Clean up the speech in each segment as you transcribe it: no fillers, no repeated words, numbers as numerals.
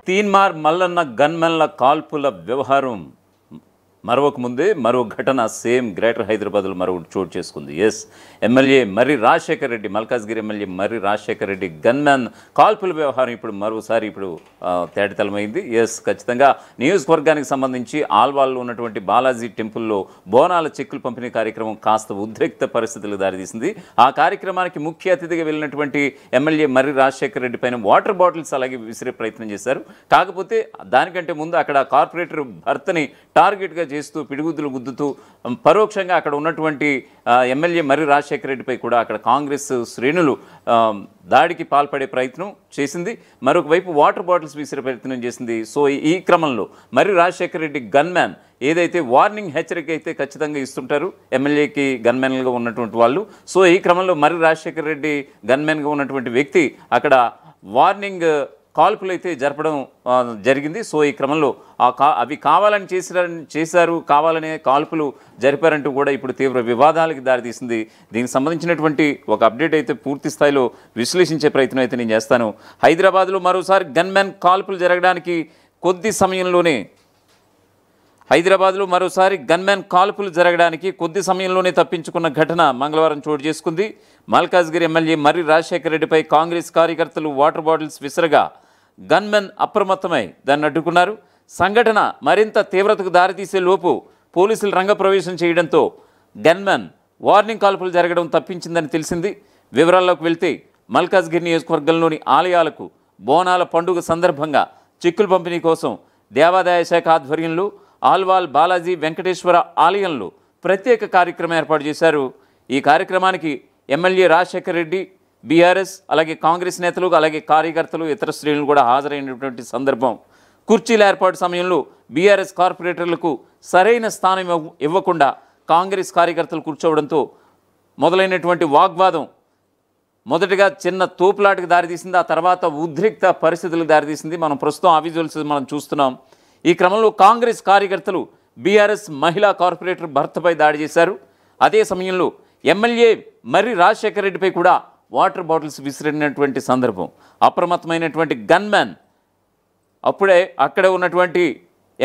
తీన్మార్ మల్లన్న గన్మెన్ల కాల్పుల వ్యవహారం మరొక ముందే మరో ఘటన సేమ్ గ్రేటర్ హైదరాబాద్లో మరొకటి చోటు చేసుకుంది. ఎమ్మెల్యే మర్రి రాజశేఖర్ రెడ్డి, మల్కాజ్గిరి ఎమ్మెల్యే మర్రి రాజశేఖర్ రెడ్డి గన్మ్యాన్ కాల్పుల వ్యవహారం ఇప్పుడు మరోసారి తేటతలమైంది. ఖచ్చితంగా నియోజకవర్గానికి సంబంధించి ఆల్వాల్లో ఉన్నటువంటి బాలాజీ టెంపుల్లో బోనాల చెక్కులు పంపిణీ కార్యక్రమం కాస్త ఉద్రిక్త పరిస్థితులకు దారితీసింది. ఆ కార్యక్రమానికి ముఖ్య అతిథిగా వెళ్ళినటువంటి ఎమ్మెల్యే మర్రి రాజశేఖర్ రెడ్డి పైన వాటర్ బాటిల్స్ అలాగే విసిరే ప్రయత్నం చేశారు. కాకపోతే దానికంటే ముందు అక్కడ కార్పొరేటర్ భర్తని టార్గెట్గా చేస్తూ పిడిగుద్దులు గుద్దుతూ పరోక్షంగా అక్కడ ఉన్నటువంటి ఎమ్మెల్యే మర్రి రాజశేఖర రెడ్డిపై కూడా అక్కడ కాంగ్రెస్ శ్రేణులు దాడికి పాల్పడే ప్రయత్నం చేసింది. మరొక వైపు వాటర్ బాటిల్స్ విసిరే ప్రయత్నం చేసింది. సో ఈ క్రమంలో మర్రి రాజశేఖర రెడ్డి గన్మ్యాన్ ఏదైతే వార్నింగ్ హెచ్చరిక అయితే ఖచ్చితంగా ఇస్తుంటారు ఎమ్మెల్యేకి గన్మ్యాన్గా ఉన్నటువంటి వాళ్ళు. సో ఈ క్రమంలో మర్రి రాజశేఖర రెడ్డి గన్మ్యాన్గా ఉన్నటువంటి వ్యక్తి అక్కడ వార్నింగ్ కాల్పులు అయితే జరపడం జరిగింది. సో ఈ క్రమంలో అవి కావాలని చేశారు, కావాలనే కాల్పులు జరిపారంటూ కూడా ఇప్పుడు తీవ్ర వివాదాలకు దారితీసింది. దీనికి సంబంధించినటువంటి ఒక అప్డేట్ అయితే పూర్తి స్థాయిలో విశ్లేషించే ప్రయత్నం అయితే నేను చేస్తాను. హైదరాబాద్లో మరోసారి గన్మ్యాన్ కాల్పులు జరగడానికి కొద్ది సమయంలోనే తప్పించుకున్న ఘటన మంగళవారం చోటు చేసుకుంది. మల్కాజ్గిరి ఎమ్మెల్యే మర్రి రాజశేఖర రెడ్డిపై కాంగ్రెస్ కార్యకర్తలు వాటర్ బాటిల్స్ విసరగా గన్మెన్ అప్రమత్తమై దాన్ని అడ్డుకున్నారు. సంఘటన మరింత తీవ్రతకు దారితీసే లోపు పోలీసులు రంగప్రవేశం చేయడంతో గన్మెన్ వార్నింగ్ కాల్పులు జరగడం తప్పించిందని తెలిసింది. వివరాల్లోకి వెళ్తే మల్కాజ్గిరి నియోజకవర్గంలోని ఆలయాలకు బోనాల పండుగ సందర్భంగా చిక్కులు పంపిణీ కోసం దేవాదాయ శాఖ ఆధ్వర్యంలో ఆల్వాల్ బాలాజీ వెంకటేశ్వర ఆలయంలో ప్రత్యేక కార్యక్రమం ఏర్పాటు చేశారు. ఈ కార్యక్రమానికి ఎమ్మెల్యే రాజశేఖర్ రెడ్డి, బీఆర్ఎస్ అలాగే కాంగ్రెస్ నేతలు అలాగే కార్యకర్తలు ఇతర శ్రేణులు కూడా హాజరైనటువంటి సందర్భం. కుర్చీల ఏర్పాటు సమయంలో బీఆర్ఎస్ కార్పొరేటర్లకు సరైన స్థానం ఇవ్వకుండా కాంగ్రెస్ కార్యకర్తలు కూర్చోవడంతో మొదలైనటువంటి వాగ్వాదం మొదటగా చిన్న తోపులాటకు దారితీసింది. ఆ తర్వాత ఉద్రిక్త పరిస్థితులకు దారితీసింది. మనం ప్రస్తుతం ఆ విజువల్స్ మనం చూస్తున్నాం. ఈ క్రమంలో కాంగ్రెస్ కార్యకర్తలు బీఆర్ఎస్ మహిళా కార్పొరేటర్ భర్తపై దాడి చేశారు. అదే సమయంలో ఎమ్మెల్యే మర్రి రాజశేఖర రెడ్డిపై కూడా వాటర్ బాటిల్స్ విసిరినటువంటి సందర్భం. అప్రమత్తమైనటువంటి గన్మ్యాన్ అక్కడే ఉన్నటువంటి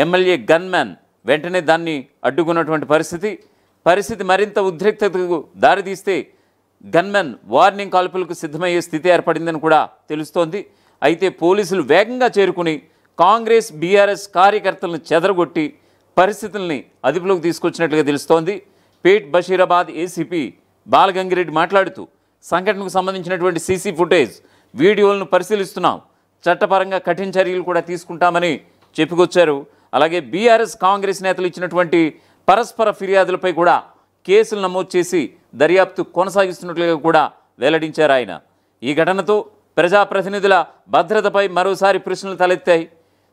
ఎమ్మెల్యే గన్మ్యాన్ వెంటనే దాన్ని అడ్డుకున్నటువంటి పరిస్థితి మరింత ఉద్రిక్తతకు దారితీస్తే గన్మ్యాన్ వార్నింగ్ కాల్పులకు సిద్ధమయ్యే స్థితి ఏర్పడిందని కూడా తెలుస్తోంది. అయితే పోలీసులు వేగంగా చేరుకుని కాంగ్రెస్ బీఆర్ఎస్ కార్యకర్తలను చెదరగొట్టి పరిస్థితుల్ని అదుపులోకి తీసుకొచ్చినట్లుగా తెలుస్తోంది. పేట్ బషీరాబాద్ ఏసీపీ బాలగంగిరెడ్డి మాట్లాడుతూ సంఘటనకు సంబంధించినటువంటి సీసీ ఫుటేజ్ వీడియోలను పరిశీలిస్తున్నాం, చట్టపరంగా కఠిన చర్యలు కూడా తీసుకుంటామని చెప్పుకొచ్చారు. అలాగే బీఆర్ఎస్ కాంగ్రెస్ నేతలు ఇచ్చినటువంటి పరస్పర ఫిర్యాదులపై కూడా కేసులు నమోదు చేసి దర్యాప్తు కొనసాగిస్తున్నట్లుగా కూడా వెల్లడించారు ఆయన. ఈ ఘటనతో ప్రజాప్రతినిధుల భద్రతపై మరోసారి ప్రశ్నలు తలెత్తాయి.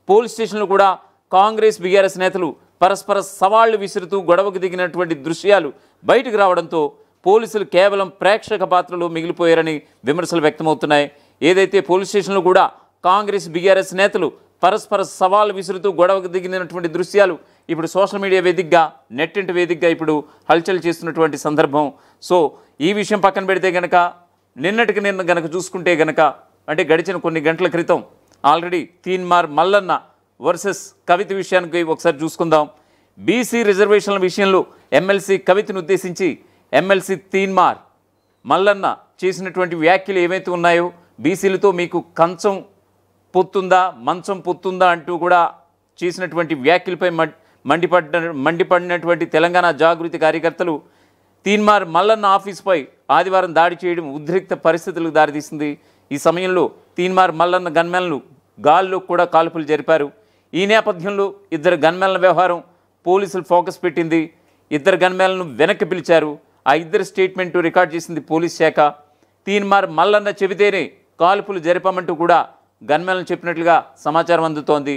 పోలీస్ స్టేషన్లు కూడా కాంగ్రెస్ బీఆర్ఎస్ నేతలు పరస్పర సవాళ్లు విసురుతూ గొడవకు దిగినటువంటి దృశ్యాలు బయటకు రావడంతో పోలీసులు కేవలం ప్రేక్షక పాత్రలో మిగిలిపోయారని విమర్శలు వ్యక్తమవుతున్నాయి. ఏదైతే పోలీస్ స్టేషన్లో కూడా కాంగ్రెస్ బీఆర్ఎస్ నేతలు పరస్పర సవాళ్లు విసురుతూ గొడవకు దిగినటువంటి దృశ్యాలు ఇప్పుడు సోషల్ మీడియా వేదికగా నెట్టింటి వేదికగా ఇప్పుడు హల్చల్ చేస్తున్నటువంటి సందర్భం. సో ఈ విషయం పక్కన పెడితే గనక నిన్న గనక చూసుకుంటే గనక అంటే గడిచిన కొన్ని గంటల క్రితం ఆల్రెడీ తీన్మార్ మల్లన్న వర్సెస్ కవిత విషయానికి ఒకసారి చూసుకుందాం. బీసీ రిజర్వేషన్ల విషయంలో ఎమ్మెల్సీ కవితను ఉద్దేశించి ఎమ్మెల్సీ తీన్మార్ మల్లన్న చేసినటువంటి వ్యాఖ్యలు ఏవైతే ఉన్నాయో బీసీలతో మీకు మంచం పొత్తుందా అంటూ కూడా చేసినటువంటి వ్యాఖ్యలపై మండిపడినటువంటి తెలంగాణ జాగృతి కార్యకర్తలు తీన్మార్ మల్లన్న ఆఫీస్పై ఆదివారం దాడి చేయడం ఉద్రిక్త పరిస్థితులకు దారితీసింది. ఈ సమయంలో తీన్మార్ మల్లన్న గన్మెన్లు గాల్లో కూడా కాల్పులు జరిపారు. ఈ నేపథ్యంలో ఇద్దరు గన్మెన్ల వ్యవహారం పోలీసులు ఫోకస్ పెట్టింది. ఇద్దరు గన్మెన్లను వెనక్కి పిలిచారు. ఆ ఇద్దరు స్టేట్మెంటు రికార్డ్ చేసింది పోలీస్ శాఖ. తీన్మార్ మల్లన్న చెబితేనే కాల్పులు జరిపామంటూ కూడా గన్మెన్లను చెప్పినట్లుగా సమాచారం అందుతోంది.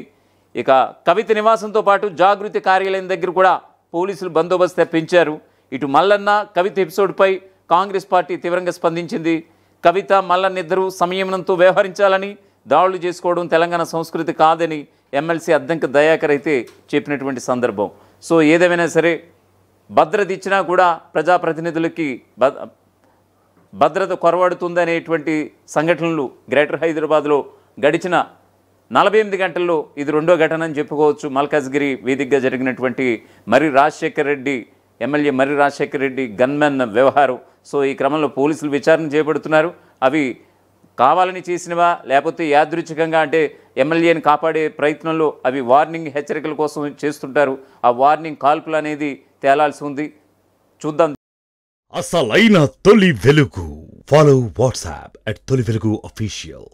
ఇక కవిత నివాసంతో పాటు జాగృతి కార్యాలయం దగ్గర కూడా పోలీసులు బందోబస్తు పెంచారు. ఇటు మల్లన్న కవిత ఎపిసోడ్పై కాంగ్రెస్ పార్టీ తీవ్రంగా స్పందించింది. కవిత మల్లన్న ఇద్దరు సంయమనంతో వ్యవహరించాలని, దాడులు చేసుకోవడం తెలంగాణ సంస్కృతి కాదని ఎమ్మెల్సీ అద్దంకి దయాకర్ అయితే చెప్పినటువంటి సందర్భం. సో ఏదేమైనా సరే భద్రత ఇచ్చినా కూడా ప్రజాప్రతినిధులకి భద్రత కొరవడుతుందనేటువంటి సంఘటనలు గ్రేటర్ హైదరాబాద్లో గడిచిన 48 గంటల్లో ఇది రెండో ఘటన అని చెప్పుకోవచ్చు. మల్కాజ్గిరి వేదికగా జరిగినటువంటి మర్రి రాజశేఖర్ రెడ్డి ఎమ్మెల్యే మర్రి రాజశేఖర్ రెడ్డి గన్మెన్ వ్యవహారం. సో ఈ క్రమంలో పోలీసులు విచారణ చేపడుతున్నారు. అవి కావాలని చేసినవా లేకపోతే యాదృచ్ఛికంగా, అంటే ఎమ్మెల్యేని కాపాడే ప్రయత్నంలో అవి వార్నింగ్ హెచ్చరికల కోసం చేస్తుంటారు. ఆ వార్నింగ్ కాల్పులు అనేది తేలాల్సి ఉంది. చూద్దాం. అసలైన తొలి వెలుగు. ఫాలో వాట్సాప్ @తొలి వెలుగు official.